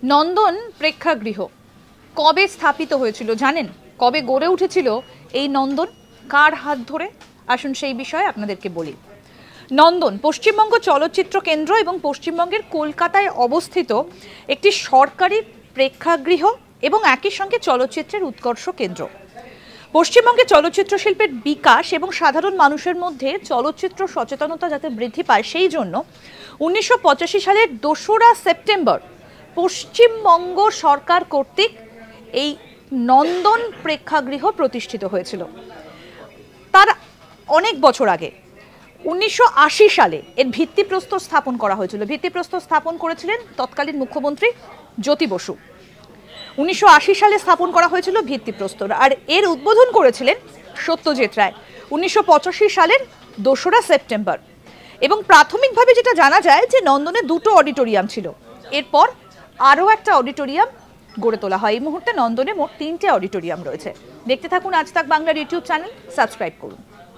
নন্দন প্রেক্ষাগৃহ কবে স্থাপিত হয়েছিল জানেন? কবে গড়ে উঠেছিল এই নন্দন? কার হাত ধরে? আসুন সেই বিষয়ে আপনাদেরকে বলি। নন্দন পশ্চিমবঙ্গ চলচ্চিত্র কেন্দ্র এবং পশ্চিমবঙ্গের কলকাতায় অবস্থিত একটি সরকারি প্রেক্ষাগৃহ এবং একই সঙ্গে চলচ্চিত্রের উৎকর্ষ কেন্দ্র। পশ্চিমবঙ্গে চলচ্চিত্র শিল্পের বিকাশ এবং সাধারণ মানুষের মধ্যে চলচ্চিত্র সচেতনতা যাতে বৃদ্ধি পায় সেই জন্য 1985 সালের 2রা সেপ্টেম্বর পশ্চিমবঙ্গ সরকার কর্তৃক এই নন্দন প্রেক্ষাগৃহ প্রতিষ্ঠিত হয়েছিল। তার অনেক বছর আগে 1980 সালে এর ভিত্তিপ্রস্তর স্থাপন করা হয়েছিল। ভিত্তিপ্রস্তর স্থাপন করেছিলেন তৎকালীন মুখ্যমন্ত্রী জ্যোতি বসু। 1980 সালে স্থাপন করা হয়েছিল ভিত্তিপ্রস্তর, আর এর উদ্বোধন করেছিলেন সত্যজিৎ রায় 1985 সালের 2রা সেপ্টেম্বর। এবং প্রাথমিকভাবে যেটা জানা যায় যে নন্দনে 2টো অডিটোরিয়াম ছিল, এরপর আরও একটা অডিটোরিয়াম গড়ে তোলা হয়। এই মুহূর্তে নন্দনে মোট 3টে অডিটোরিয়াম রয়েছে। দেখতে থাকুন আজ তাক বাংলার ইউটিউব চ্যানেল, সাবস্ক্রাইব করুন।